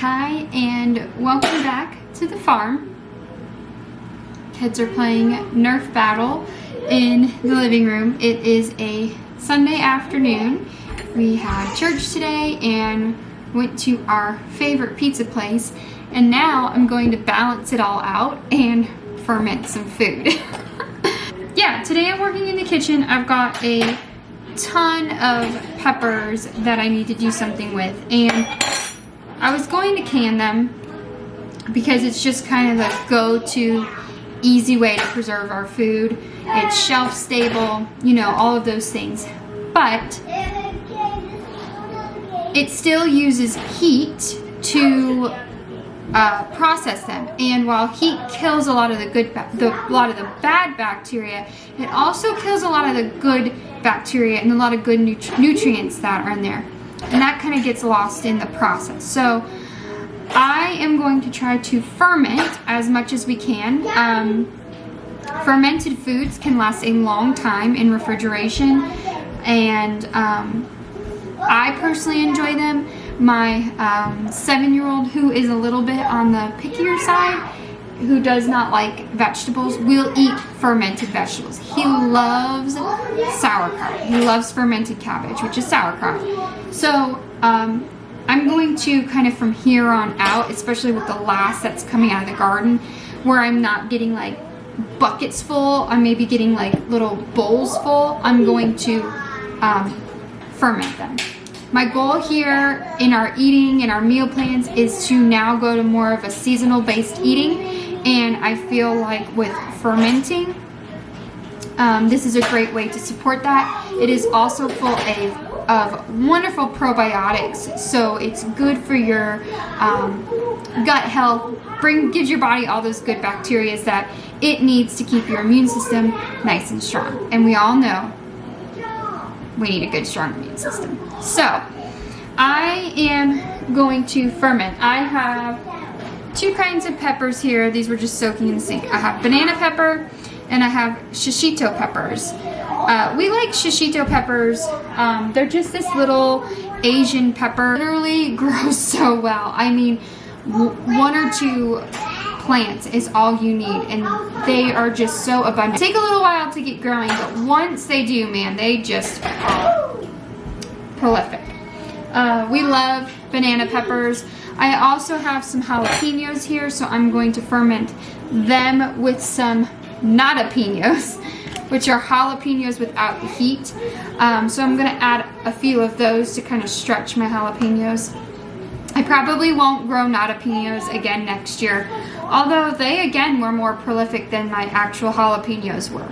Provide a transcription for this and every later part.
Hi, and welcome back to the farm. Kids are playing Nerf battle in the living room. It is a Sunday afternoon. We had church today and went to our favorite pizza place, and now I'm going to balance it all out and ferment some food. Yeah, today I'm working in the kitchen. I've got a ton of peppers that I need to do something with, and I was going to can them because it's just kind of the go-to easy way to preserve our food. It's shelf stable, you know, all of those things. But it still uses heat to process them. And while heat kills a lot of the bad bacteria, it also kills a lot of the good bacteria and a lot of good nutrients that are in there. And that kind of gets lost in the process. So I am going to try to ferment as much as we can. Fermented foods can last a long time in refrigeration, and I personally enjoy them. My 7-year-old, who is a little bit on the pickier side, who does not like vegetables, will eat fermented vegetables. He loves sauerkraut. He loves fermented cabbage, which is sauerkraut. So I'm going to kind of from here on out, especially with the last that's coming out of the garden, where I'm not getting like buckets full, I'm maybe getting like little bowls full, I'm going to ferment them. My goal here in our eating and our meal plans is to now go to more of a seasonal based eating, and I feel like with fermenting, this is a great way to support that. It is also full of wonderful probiotics, so it's good for your gut health, gives your body all those good bacteria that it needs to keep your immune system nice and strong. And we all know we need a good, strong immune system. So I am going to ferment. I have 2 kinds of peppers here. These were just soaking in the sink. I have banana pepper and I have shishito peppers. We like shishito peppers. They're just this little Asian pepper. Literally grows so well. I mean, 1 or 2 plants is all you need, and they are just so abundant. Take a little while to get growing, but once they do, man, they just are prolific. We love banana peppers. I also have some jalapenos here, so I'm going to ferment them with some nadapenos, which are jalapenos without the heat. So I'm going to add a few of those to kind of stretch my jalapenos. I probably won't grow nadapenos again next year, although they again were more prolific than my actual jalapenos were.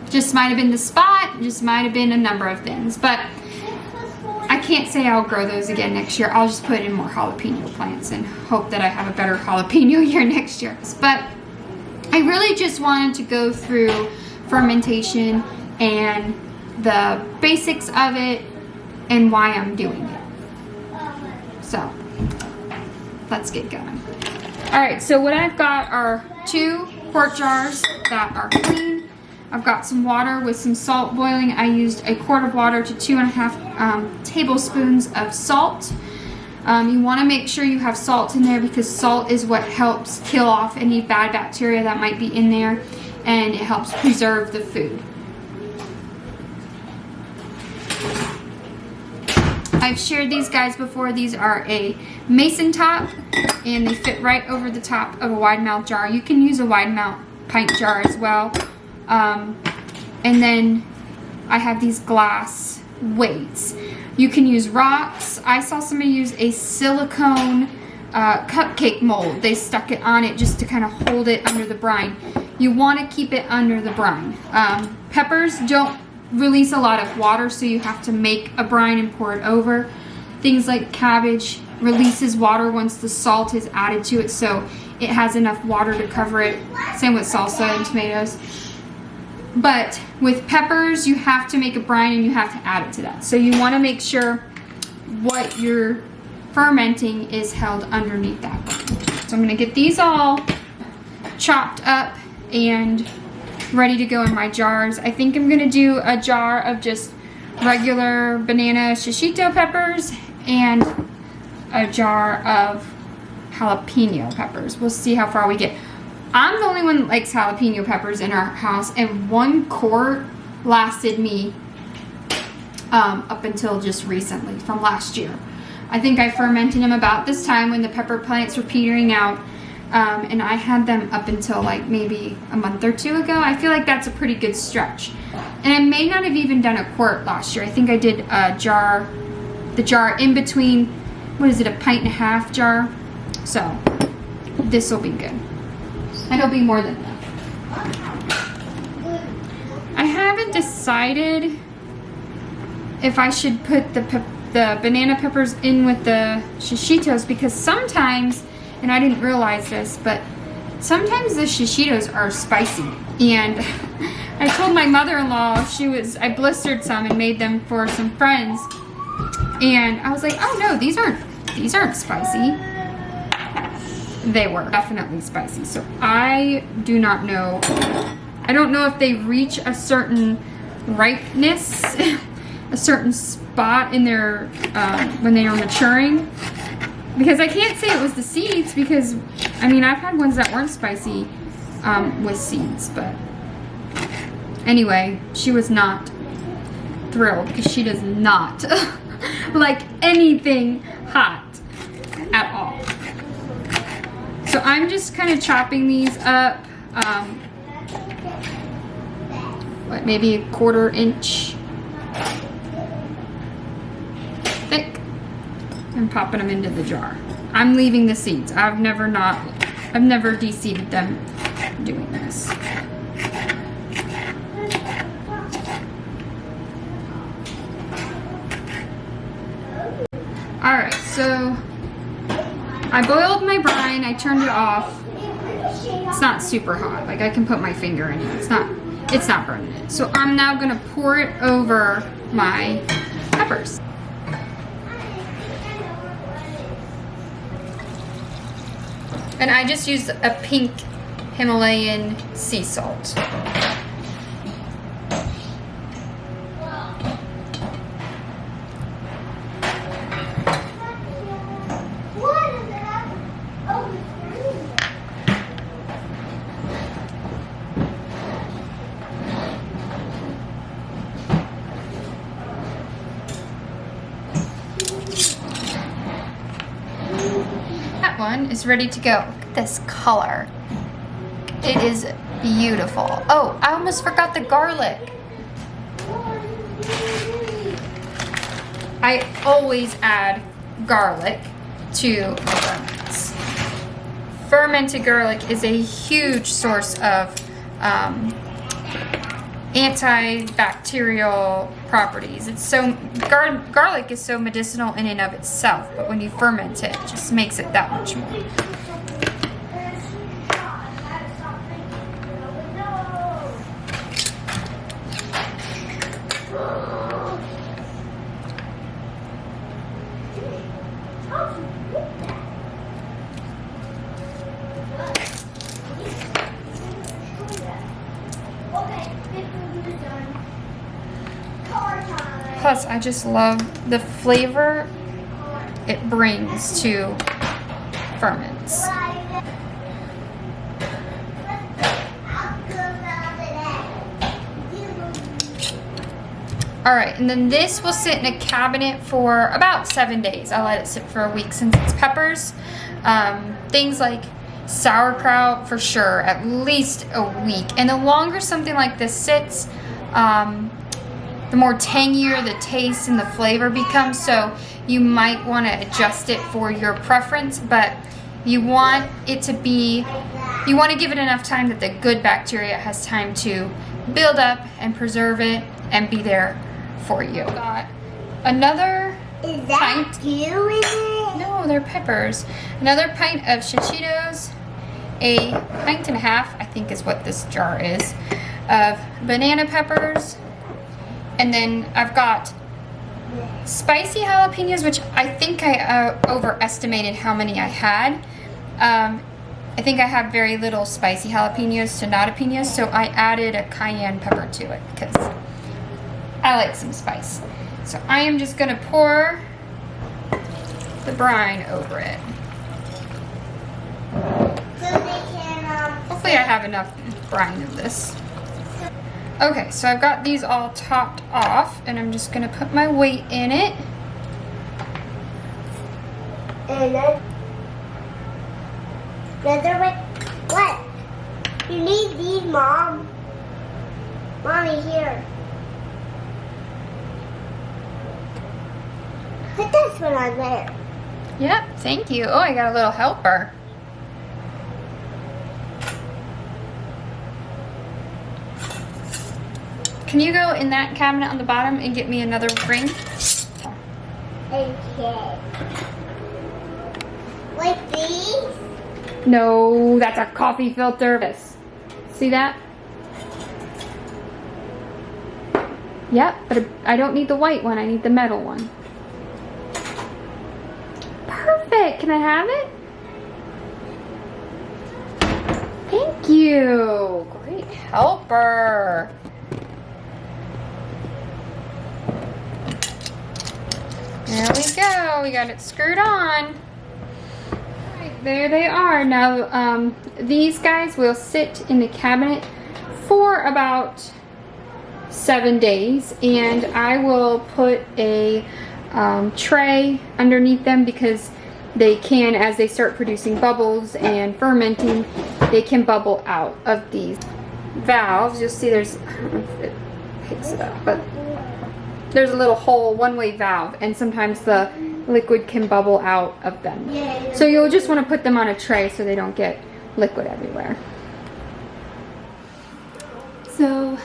Just might have been the spot, just might have been a number of things, but I can't say I'll grow those again next year. I'll just put in more jalapeno plants and hope that I have a better jalapeno year next year. But I really just wanted to go through fermentation and the basics of it and why I'm doing it. So let's get going. All right, so what I've got are 2 quart jars that are clean. I've got some water with some salt boiling. I used a quart of water to 2.5 tablespoons of salt. You want to make sure you have salt in there because salt is what helps kill off any bad bacteria that might be in there, and it helps preserve the food. I've shared these guys before. These are a mason top, and they fit right over the top of a wide mouth jar. You can use a wide mouth pint jar as well. And then I have these glass weights. You can use rocks. I saw somebody use a silicone cupcake mold. They stuck it on it just to kind of hold it under the brine. You want to keep it under the brine. Peppers don't release a lot of water, so you have to make a brine and pour it over. Things like cabbage releases water once the salt is added to it, so it has enough water to cover it. Same with salsa and tomatoes. But with peppers, you have to make a brine and you have to add it to that. So you want to make sure what you're fermenting is held underneath that brine. So I'm going to get these all chopped up and ready to go in my jars. I think I'm going to do a jar of just regular banana shishito peppers and a jar of jalapeno peppers. We'll see how far we get. I'm the only one that likes jalapeno peppers in our house, and 1 quart lasted me up until just recently, from last year. I think I fermented them about this time when the pepper plants were petering out, and I had them up until like maybe a month or 2 ago. I feel like that's a pretty good stretch. And I may not have even done a quart last year. I think I did a jar, the jar in between, what is it, a 1.5 jar? So this will be good. And it'll be more than enough. I haven't decided if I should put the banana peppers in with the shishitos, because sometimes, and I didn't realize this, but sometimes the shishitos are spicy. And I told my mother-in-law, I blistered some and made them for some friends. And I was like, oh no, these aren't spicy. They were definitely spicy. So I do not know. I don't know if they reach a certain ripeness, a certain spot in their, when they are maturing. Because I can't say it was the seeds, because, I mean, I've had ones that weren't spicy with seeds, but anyway, she was not thrilled because she does not like anything hot at all. So I'm just kind of chopping these up, maybe a 1/4 inch thick, and popping them into the jar. I'm leaving the seeds. I've never de-seeded them doing this. Alright, so I boiled my brine, I turned it off. It's not super hot, like I can put my finger in it. It's not burning it. So I'm now gonna pour it over my peppers. And I just used a pink Himalayan sea salt. One is ready to go. Look at this color. It is beautiful. Oh, I almost forgot the garlic. I always add garlic to ferments. Fermented garlic is a huge source of antibacterial properties. It's so garlic is so medicinal in and of itself, but when you ferment it, it just makes it that much more. Plus, I just love the flavor it brings to ferments. Alright, and then this will sit in a cabinet for about 7 days. I'll let it sit for a week since it's peppers. Things like sauerkraut, for sure, at least a week. And the longer something like this sits, the more tangier the taste and the flavor becomes. So you might want to adjust it for your preference, but you want it to be, you want to give it enough time that the good bacteria has time to build up and preserve it and be there for you. Got another pint. You in it? No, they're peppers. Another pint of shishitos, a 1.5 pints, I think is what this jar is, of banana peppers. And then I've got spicy jalapenos, which I think I overestimated how many I had. I think I have very little spicy jalapenos to not jalapenos, so I added a cayenne pepper to it because I like some spice. So I am just going to pour the brine over it. So they can, Hopefully I have enough brine of this. Okay, so I've got these all topped off, and I'm just gonna put my weight in it. And then another way. What? You need these, Mom. Mommy, here. Put this one on there. Yep, thank you. Oh, I got a little helper. Can you go in that cabinet on the bottom and get me another ring? Okay. Like these? No, that's a coffee filter. See that? Yep, but I don't need the white one. I need the metal one. Perfect. Can I have it? Thank you. Great helper. There we go. We got it screwed on. Alright, there they are. Now, these guys will sit in the cabinet for about 7 days, and I will put a tray underneath them because they can, as they start producing bubbles and fermenting, they can bubble out of these valves. You'll see there's, I don't know if it picks it up, but there's a little hole, one-way valve, and sometimes the liquid can bubble out of them. So you'll just want to put them on a tray so they don't get liquid everywhere. So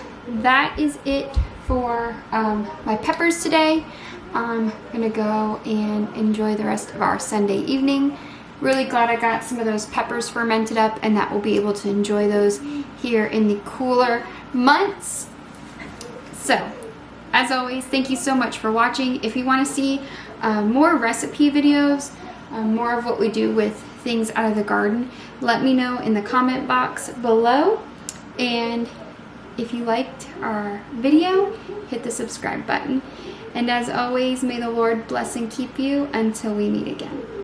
that is it for my peppers today. I'm gonna go and enjoy the rest of our Sunday evening. Really glad I got some of those peppers fermented up, and that we'll be able to enjoy those here in the cooler months. So, as always, thank you so much for watching. If you want to see more recipe videos, more of what we do with things out of the garden, let me know in the comment box below. And if you liked our video, hit the subscribe button. And as always, may the Lord bless and keep you until we meet again.